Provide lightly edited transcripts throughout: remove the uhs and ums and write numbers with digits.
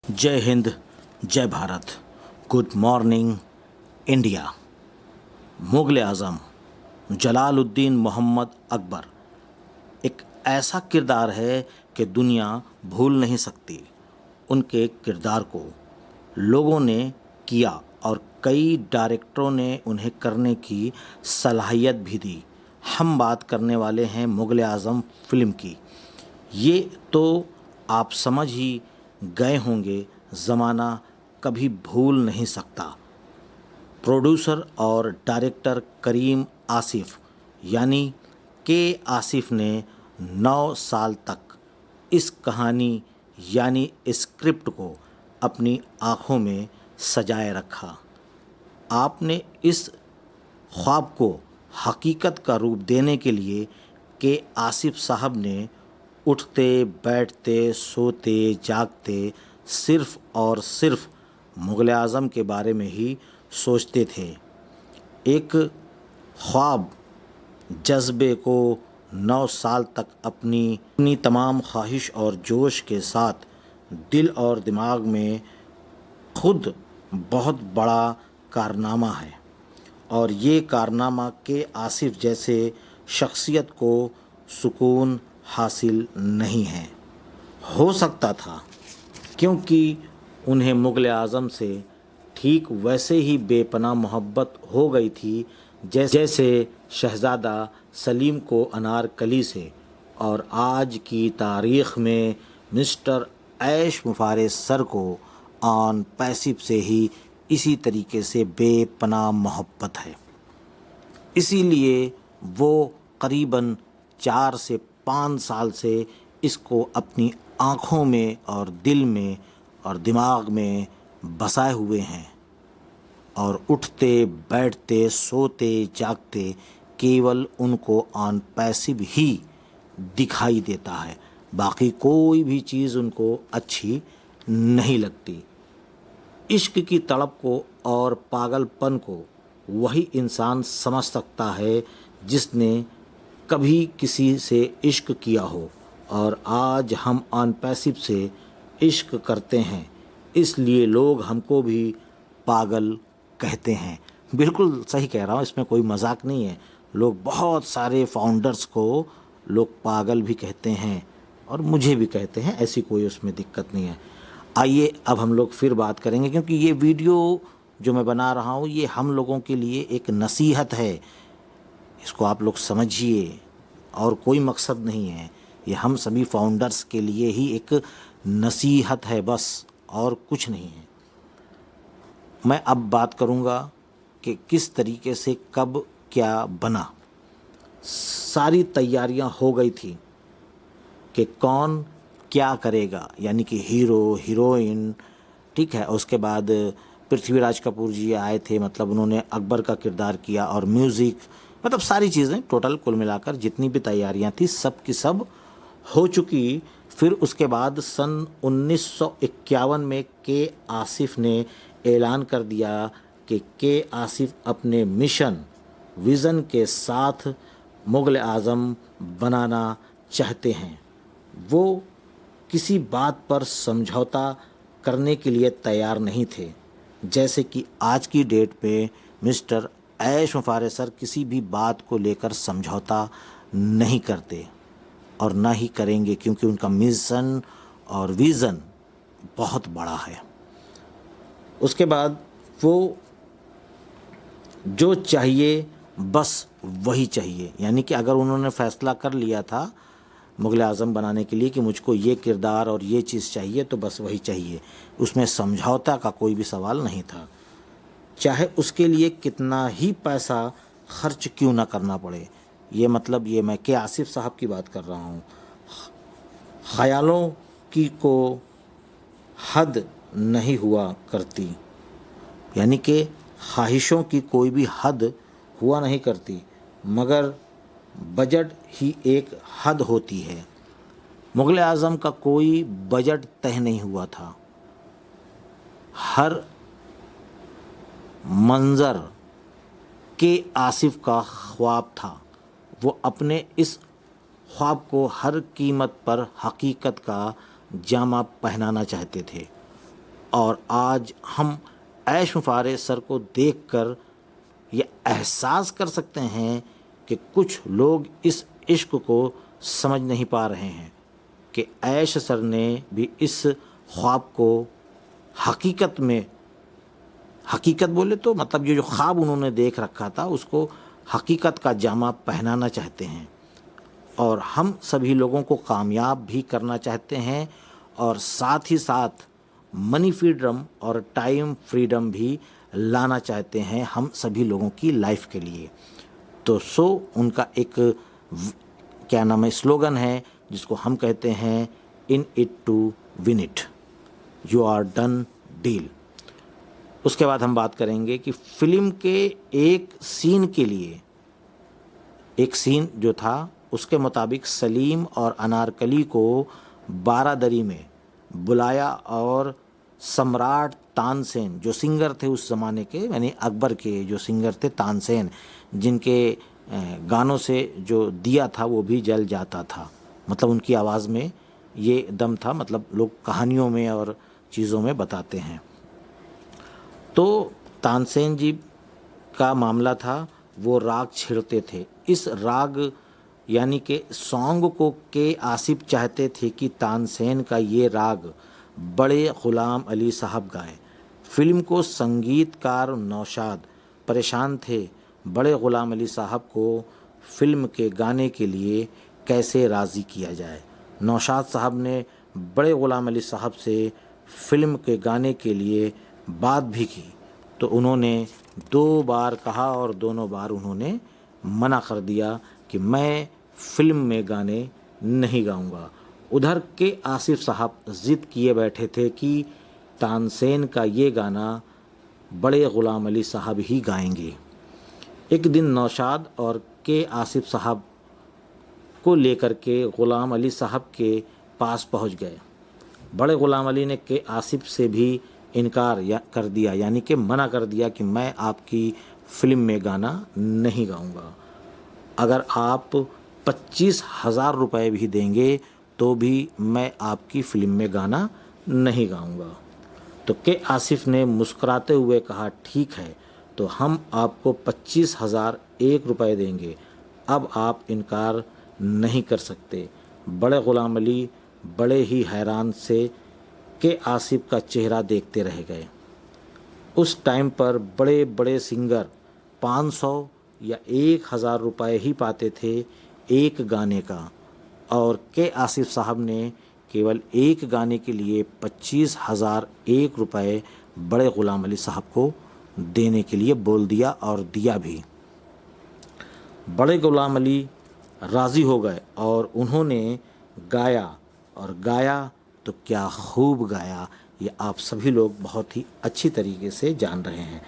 जय हिंद, जय Bharat. Good morning India. Mughal Azam Jalaluddin Mohammad Akbar एक ऐसा किरदार है कि दुनिया भूल नहीं सकती। उनके किरदार को लोगों ने किया और कई डायरेक्टरों ने उन्हें करने की सलाहियत भी दी। हम बात करने वाले हैं मुग़ल आज़म फ़िल्म की। ये तो आप समझ ही गए होंगे, ज़माना कभी भूल नहीं सकता। प्रोड्यूसर और डायरेक्टर करीम आसिफ यानी के आसिफ ने 9 साल तक इस कहानी यानी स्क्रिप्ट को अपनी आँखों में सजाए रखा। आपने इस ख्वाब को हकीकत का रूप देने के लिए के आसिफ साहब ने उठते बैठते सोते जागते सिर्फ़ और सिर्फ़ मुग़ल आज़म के बारे में ही सोचते थे। एक ख्वाब जज्बे को 9 साल तक अपनी तमाम ख्वाहिश और जोश के साथ दिल और दिमाग में खुद बहुत बड़ा कारनामा है, और ये कारनामा के आसिफ जैसे शख्सियत को सुकून हासिल नहीं है। हो सकता था, क्योंकि उन्हें मुग़ल आज़म से ठीक वैसे ही बेपनाह मोहब्बत हो गई थी जैसे शहज़ादा सलीम को अनारकली से, और आज की तारीख़ में मिस्टर ऐश मुफारेज सर को ऑन पैसिव से ही इसी तरीके से बेपनाह मोहब्बत है। इसीलिए वो करीबन 4 से 5 साल से इसको अपनी आँखों में और दिल में और दिमाग में बसाए हुए हैं, और उठते बैठते सोते जागते केवल उनको ऑन पैसिव ही दिखाई देता है। बाकी कोई भी चीज़ उनको अच्छी नहीं लगती। इश्क की तड़प को और पागलपन को वही इंसान समझ सकता है जिसने कभी किसी से इश्क किया हो, और आज हम ऑन पैसिव से इश्क करते हैं, इसलिए लोग हमको भी पागल कहते हैं। बिल्कुल सही कह रहा हूँ, इसमें कोई मजाक नहीं है। लोग बहुत सारे फाउंडर्स को लोग पागल भी कहते हैं, और मुझे भी कहते हैं, ऐसी कोई उसमें दिक्कत नहीं है। आइए अब हम लोग फिर बात करेंगे, क्योंकि ये वीडियो जो मैं बना रहा हूँ ये हम लोगों के लिए एक नसीहत है। इसको आप लोग समझिए, और कोई मकसद नहीं है। ये हम सभी फाउंडर्स के लिए ही एक नसीहत है बस, और कुछ नहीं है। मैं अब बात करूँगा कि किस तरीके से कब क्या बना। सारी तैयारियां हो गई थी कि कौन क्या करेगा, यानी कि हीरो हीरोइन, ठीक है। उसके बाद पृथ्वीराज कपूर जी आए थे, मतलब उन्होंने अकबर का किरदार किया, और म्यूज़िक, मतलब सारी चीज़ें टोटल कुल मिलाकर जितनी भी तैयारियां थी सब की सब हो चुकी। फिर उसके बाद सन 1951 में के आसिफ ने ऐलान कर दिया कि के आसिफ अपने मिशन विज़न के साथ मुग़ल आज़म बनाना चाहते हैं। वो किसी बात पर समझौता करने के लिए तैयार नहीं थे। जैसे कि आज की डेट में मिस्टर ऐश मुफारेज सर किसी भी बात को लेकर समझौता नहीं करते, और ना ही करेंगे, क्योंकि उनका मिशन और विज़न बहुत बड़ा है। उसके बाद वो जो चाहिए बस वही चाहिए, यानी कि अगर उन्होंने फ़ैसला कर लिया था मुग़ल आज़म बनाने के लिए कि मुझको ये किरदार और ये चीज़ चाहिए, तो बस वही चाहिए। उसमें समझौता का कोई भी सवाल नहीं था, चाहे उसके लिए कितना ही पैसा खर्च क्यों ना करना पड़े। ये मतलब ये मैं के आसिफ साहब की बात कर रहा हूँ। ख़यालों की को हद नहीं हुआ करती, यानी कि ख्वाहिशों की कोई भी हद हुआ नहीं करती, मगर बजट ही एक हद होती है। मुग़ल आज़म का कोई बजट तय नहीं हुआ था। हर मंज़र के आसिफ का ख्वाब था। वो अपने इस ख्वाब को हर कीमत पर हकीकत का जामा पहनाना चाहते थे। और आज हम ऐश मुफारे सर को देखकर ये एहसास कर सकते हैं कि कुछ लोग इस इश्क को समझ नहीं पा रहे हैं कि ऐश सर ने भी इस ख्वाब को हकीकत में, हकीकत बोले तो मतलब ये जो ख्वाब उन्होंने देख रखा था उसको हकीकत का जामा पहनाना चाहते हैं, और हम सभी लोगों को कामयाब भी करना चाहते हैं, और साथ ही साथ मनी फ्रीडम और टाइम फ्रीडम भी लाना चाहते हैं हम सभी लोगों की लाइफ के लिए। तो उनका एक क्या नाम है, स्लोगन है जिसको हम कहते हैं in it to win it, you are done deal. उसके बाद हम बात करेंगे कि फिल्म के एक सीन के लिए, एक सीन जो था उसके मुताबिक सलीम और अनारकली को बारादरी में बुलाया और सम्राट तानसेन जो सिंगर थे उस ज़माने के, यानी अकबर के जो सिंगर थे तानसेन, जिनके गानों से जो दिया था वो भी जल जाता था, मतलब उनकी आवाज़ में ये दम था, मतलब लोग कहानियों में और चीज़ों में बताते हैं। तो तानसेन जी का मामला था, वो राग छेड़ते थे। इस राग यानी कि सॉन्ग को के आसिफ चाहते थे कि तानसेन का ये राग बड़े ग़ुलाम अली साहब गाएं। फिल्म को संगीतकार नौशाद परेशान थे बड़े ग़ुलाम अली साहब को फिल्म के गाने के लिए कैसे राज़ी किया जाए। नौशाद साहब ने बड़े ग़ुलाम अली साहब से फिल्म के गाने के लिए बात भी की, तो उन्होंने 2 बार कहा और दोनों बार उन्होंने मना कर दिया कि मैं फिल्म में गाने नहीं गाऊंगा। उधर के आसिफ साहब ज़िद किए बैठे थे कि तानसेन का ये गाना बड़े ग़ुलाम अली साहब ही गाएंगे। एक दिन नौशाद और के आसिफ साहब को लेकर के ग़ुलाम अली साहब के पास पहुंच गए। बड़े ग़ुलाम अली ने के आसिफ से भी इनकार कर दिया, यानी कि मना कर दिया कि मैं आपकी फ़िल्म में गाना नहीं गाऊंगा। अगर आप 25,000 रुपये भी देंगे तो भी मैं आपकी फ़िल्म में गाना नहीं गाऊंगा। तो के आसिफ ने मुस्कुराते हुए कहा, ठीक है, तो हम आपको 25,001 रुपये देंगे, अब आप इनकार नहीं कर सकते। बड़े ग़ुलाम अली बड़े ही हैरान से के आसिफ का चेहरा देखते रह गए। उस टाइम पर बड़े बड़े सिंगर 500 या 1,000 रुपये ही पाते थे एक गाने का, और के आसिफ साहब ने केवल एक गाने के लिए 25,001 रुपये बड़े ग़ुलाम अली साहब को देने के लिए बोल दिया और दिया भी। बड़े ग़ुलाम अली राज़ी हो गए और उन्होंने गाया, और गाया तो क्या खूब गाया, ये आप सभी लोग बहुत ही अच्छी तरीके से जान रहे हैं।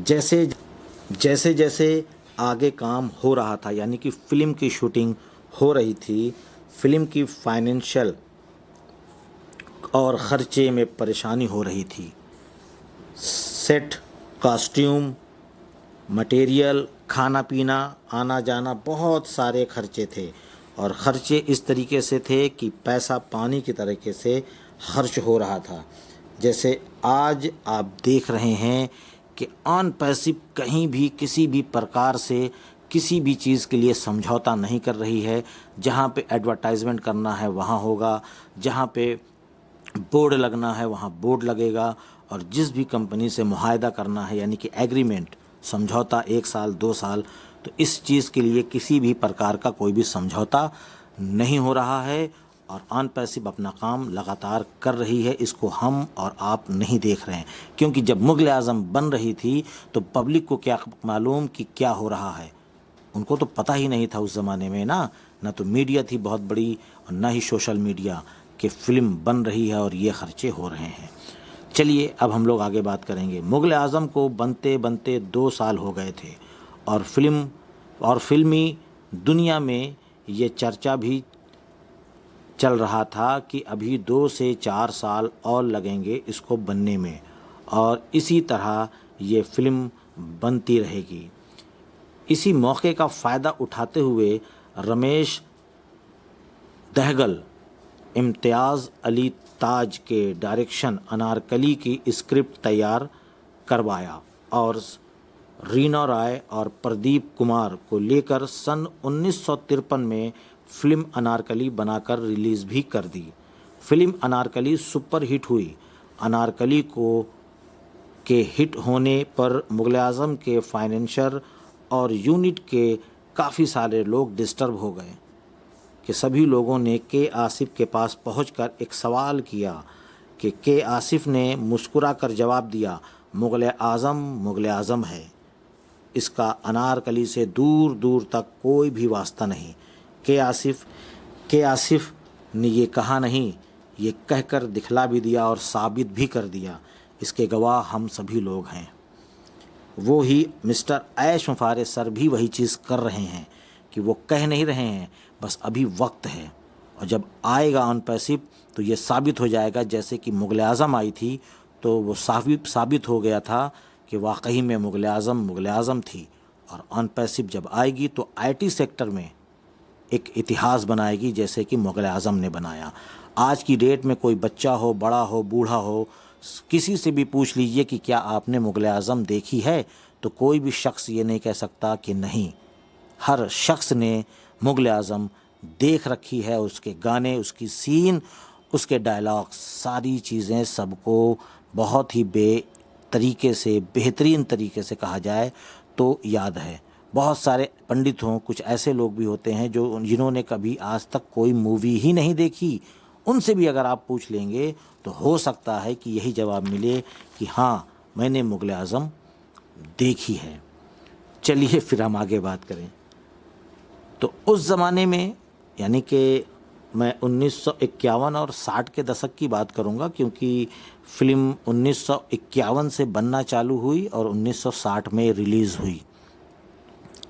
जैसे जैसे आगे काम हो रहा था, यानी कि फ़िल्म की शूटिंग हो रही थी, फ़िल्म की फाइनेंशियल और ख़र्चे में परेशानी हो रही थी। सेट, कॉस्ट्यूम, मटेरियल, खाना पीना, आना जाना, बहुत सारे खर्चे थे, और ख़र्चे इस तरीके से थे कि पैसा पानी की तरीके से खर्च हो रहा था। जैसे आज आप देख रहे हैं कि ऑन पैसिव कहीं भी किसी भी प्रकार से किसी भी चीज़ के लिए समझौता नहीं कर रही है। जहाँ पे एडवर्टाइजमेंट करना है वहाँ होगा, जहाँ पे बोर्ड लगना है वहाँ बोर्ड लगेगा, और जिस भी कंपनी से मुआहदा करना है यानी कि एग्रीमेंट, समझौता 1 साल 2 साल, तो इस चीज़ के लिए किसी भी प्रकार का कोई भी समझौता नहीं हो रहा है, और ऑन पैसिव अपना काम लगातार कर रही है। इसको हम और आप नहीं देख रहे हैं, क्योंकि जब मुग़ल आज़म बन रही थी तो पब्लिक को क्या मालूम कि क्या हो रहा है, उनको तो पता ही नहीं था उस ज़माने में ना तो मीडिया थी बहुत बड़ी और ना ही सोशल मीडिया कि फ़िल्म बन रही है और ये ख़र्चे हो रहे हैं। चलिए अब हम लोग आगे बात करेंगे। मुग़ल आज़म को बनते बनते 2 साल हो गए थे, और फिल्मी दुनिया में ये चर्चा भी चल रहा था कि अभी 2 से 4 साल और लगेंगे इसको बनने में, और इसी तरह ये फ़िल्म बनती रहेगी। इसी मौके का फ़ायदा उठाते हुए रमेश दहगल, इम्तियाज़ अली ताज के डायरेक्शन अनारकली की स्क्रिप्ट तैयार करवाया और रीना रॉय और प्रदीप कुमार को लेकर सन 1953 में फिल्म अनारकली बनाकर रिलीज़ भी कर दी। फिल्म अनारकली सुपर हिट हुई। अनारकली के हिट होने पर मुग़ल आज़म के फाइनेंसर और यूनिट के काफ़ी सारे लोग डिस्टर्ब हो गए कि सभी लोगों ने के आसिफ के पास पहुंचकर एक सवाल किया कि के आसिफ ने मुस्कुराकर जवाब दिया, मुग़ल आज़म है, इसका अनारकली से दूर दूर तक कोई भी वास्ता नहीं। के आसिफ ने ये कहा नहीं, ये कहकर दिखला भी दिया और साबित भी कर दिया। इसके गवाह हम सभी लोग हैं। वो ही मिस्टर ऐश मुफारे सर भी वही चीज़ कर रहे हैं कि वो कह नहीं रहे हैं, बस अभी वक्त है और जब आएगा ऑन पैसिव तो ये साबित हो जाएगा। जैसे कि मुग़ल आज़म आई थी तो वो साबित हो गया था कि वाकई में मुग़ल आज़म थी, और ऑन पैसिव जब आएगी तो आईटी सेक्टर में एक इतिहास बनाएगी जैसे कि मुग़ल आज़म ने बनाया। आज की डेट में कोई बच्चा हो, बड़ा हो, बूढ़ा हो, किसी से भी पूछ लीजिए कि क्या आपने मुग़ल आज़म देखी है, तो कोई भी शख्स ये नहीं कह सकता कि नहीं। हर शख्स ने मुग़ल आज़म देख रखी है। उसके गाने, उसकी सीन, उसके डायलॉग्स, सारी चीज़ें सबको बहुत ही बेहतरीन तरीके से कहा जाए तो याद है। बहुत सारे पंडित हों, कुछ ऐसे लोग भी होते हैं जिन्होंने कभी आज तक कोई मूवी ही नहीं देखी, उनसे भी अगर आप पूछ लेंगे तो हो सकता है कि यही जवाब मिले कि हाँ, मैंने मुग़ल आज़म देखी है। चलिए फिर हम आगे बात करें। तो उस ज़माने में, यानी कि मैं 1951 और 60 के दशक की बात करूंगा, क्योंकि फिल्म 1951 से बनना चालू हुई और 1960 में रिलीज़ हुई।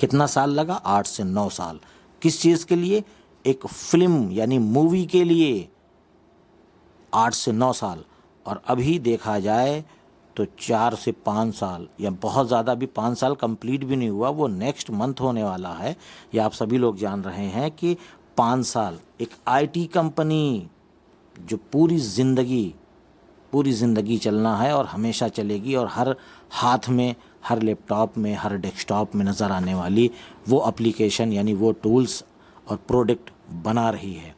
कितना साल लगा? 8 से 9 साल। किस चीज़ के लिए? एक फिल्म यानी मूवी के लिए 8 से 9 साल। और अभी देखा जाए तो 4 से 5 साल, या बहुत ज़्यादा, अभी 5 साल कंप्लीट भी नहीं हुआ, वो नेक्स्ट मंथ होने वाला है। ये आप सभी लोग जान रहे हैं कि 5 साल एक आईटी कंपनी जो पूरी ज़िंदगी चलना है और हमेशा चलेगी, और हर हाथ में, हर लैपटॉप में, हर डेस्कटॉप में नज़र आने वाली वो एप्लीकेशन यानी वो टूल्स और प्रोडक्ट बना रही है।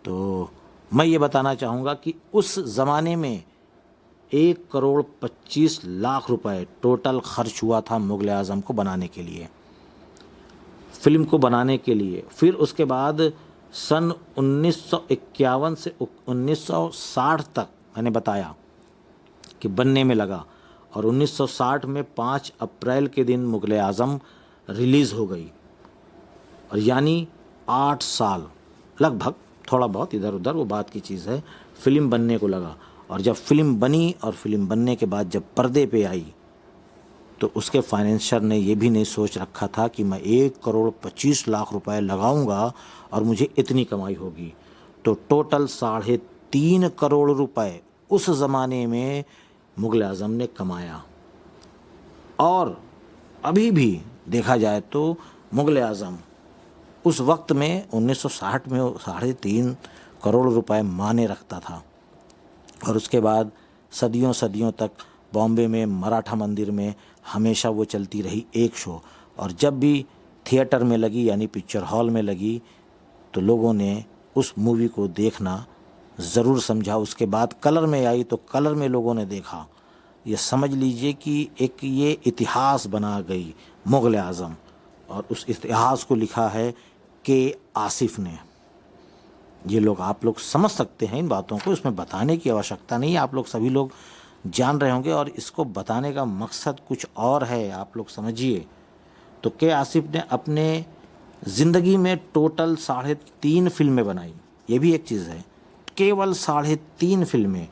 तो मैं ये बताना चाहूँगा कि उस ज़माने में 1,25,00,000 रुपए टोटल खर्च हुआ था मुग़ल आज़म को बनाने के लिए, फिल्म को बनाने के लिए। फिर उसके बाद सन 1951 से 1960 तक मैंने बताया कि बनने में लगा, और 1960 में 5 अप्रैल के दिन मुग़ल आज़म रिलीज़ हो गई, और यानी 8 साल लगभग, थोड़ा बहुत इधर उधर वो बात की चीज़ है, फिल्म बनने को लगा। और जब फिल्म बनी और फिल्म बनने के बाद जब पर्दे पे आई तो उसके फाइनेंसर ने ये भी नहीं सोच रखा था कि मैं 1,25,00,000 रुपए लगाऊंगा और मुझे इतनी कमाई होगी। तो टोटल 3.5 करोड़ रुपए उस ज़माने में मुग़ल आज़म ने कमाया। और अभी भी देखा जाए तो मुग़ल आज़म उस वक्त में 1960 में 3.5 करोड़ रुपए माने रखता था। और उसके बाद सदियों तक बॉम्बे में मराठा मंदिर में हमेशा वो चलती रही एक शो, और जब भी थिएटर में लगी यानी पिक्चर हॉल में लगी तो लोगों ने उस मूवी को देखना ज़रूर समझा। उसके बाद कलर में आई तो कलर में लोगों ने देखा। ये समझ लीजिए कि एक ये इतिहास बना गई मुग़ल आज़म, और उस इतिहास को लिखा है के आसिफ ने। ये लोग, आप लोग समझ सकते हैं इन बातों को, इसमें बताने की आवश्यकता नहीं है, आप लोग सभी लोग जान रहे होंगे, और इसको बताने का मकसद कुछ और है, आप लोग समझिए। तो के आसिफ ने अपने ज़िंदगी में टोटल 3.5 फिल्में बनाई। ये भी एक चीज़ है, केवल 3.5 फिल्में।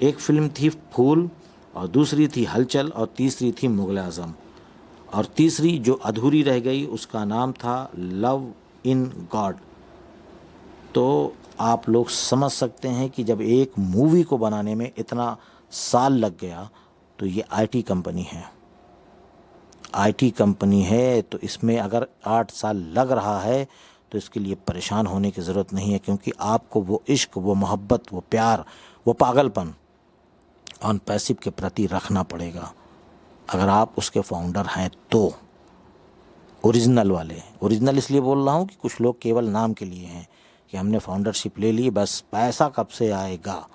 एक फिल्म थी फूल, और दूसरी थी हलचल, और तीसरी थी मुग़ल आज़म, और तीसरी जो अधूरी रह गई उसका नाम था लव इन गॉड। तो आप लोग समझ सकते हैं कि जब एक मूवी को बनाने में इतना साल लग गया तो ये आईटी कंपनी है, तो इसमें अगर 8 साल लग रहा है तो इसके लिए परेशान होने की ज़रूरत नहीं है, क्योंकि आपको वो इश्क, वो मोहब्बत, वो प्यार, वो पागलपन ऑन पैसिव के प्रति रखना पड़ेगा अगर आप उसके फाउंडर हैं तो। ओरिजिनल वाले, ओरिजिनल इसलिए बोल रहा हूँ कि कुछ लोग केवल नाम के लिए हैं कि हमने फाउंडरशिप ले ली, बस पैसा कब से आएगा।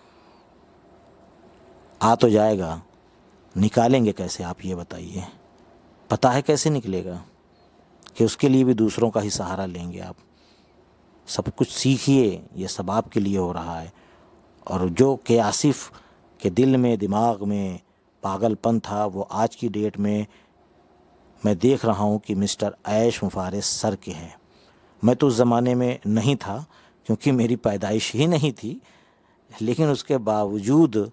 आ तो जाएगा, निकालेंगे कैसे आप ये बताइए। पता है कैसे निकलेगा? कि उसके लिए भी दूसरों का ही सहारा लेंगे आप। सब कुछ सीखिए, ये सब आपके लिए हो रहा है। और जो के आसिफ के दिल में, दिमाग में पागलपन था, वो आज की डेट में मैं देख रहा हूँ कि मिस्टर ऐश मुफारिस सर के हैं। मैं तो उस ज़माने में नहीं था क्योंकि मेरी पैदाइश ही नहीं थी, लेकिन उसके बावजूद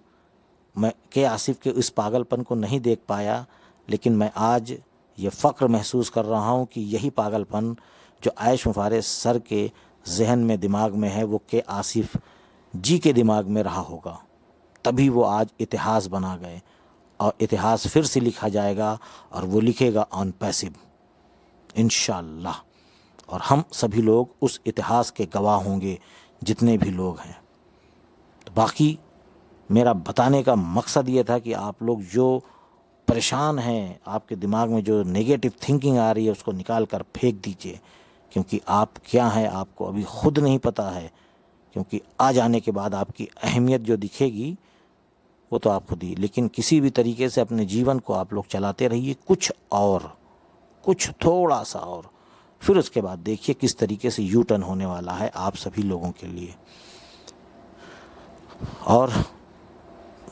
मैं के आसिफ के उस पागलपन को नहीं देख पाया। लेकिन मैं आज ये फ़ख्र महसूस कर रहा हूँ कि यही पागलपन जो ऐश मुफारिस सर के जहन में, दिमाग में है, वो के आसिफ जी के दिमाग में रहा होगा, तभी वो आज इतिहास बना गए। और इतिहास फिर से लिखा जाएगा और वो लिखेगा ऑन पैसिव इंशाअल्लाह। और हम सभी लोग उस इतिहास के गवाह होंगे, जितने भी लोग हैं। तो बाकी मेरा बताने का मकसद ये था कि आप लोग जो परेशान हैं, आपके दिमाग में जो नेगेटिव थिंकिंग आ रही है, उसको निकाल कर फेंक दीजिए, क्योंकि आप क्या हैं आपको अभी खुद नहीं पता है। क्योंकि आ जाने के बाद आपकी अहमियत जो दिखेगी वो तो आप खुद ही। लेकिन किसी भी तरीके से अपने जीवन को आप लोग चलाते रहिए, कुछ थोड़ा सा और, फिर उसके बाद देखिए किस तरीके से यू टर्न होने वाला है आप सभी लोगों के लिए, और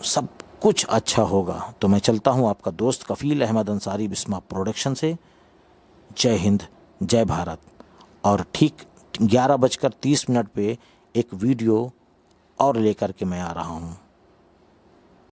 सब कुछ अच्छा होगा। तो मैं चलता हूँ, आपका दोस्त कफ़ील अहमद अंसारी, बिस्मा प्रोडक्शन से। जय हिंद, जय भारत। और ठीक 11:30 पे एक वीडियो और लेकर के मैं आ रहा हूँ।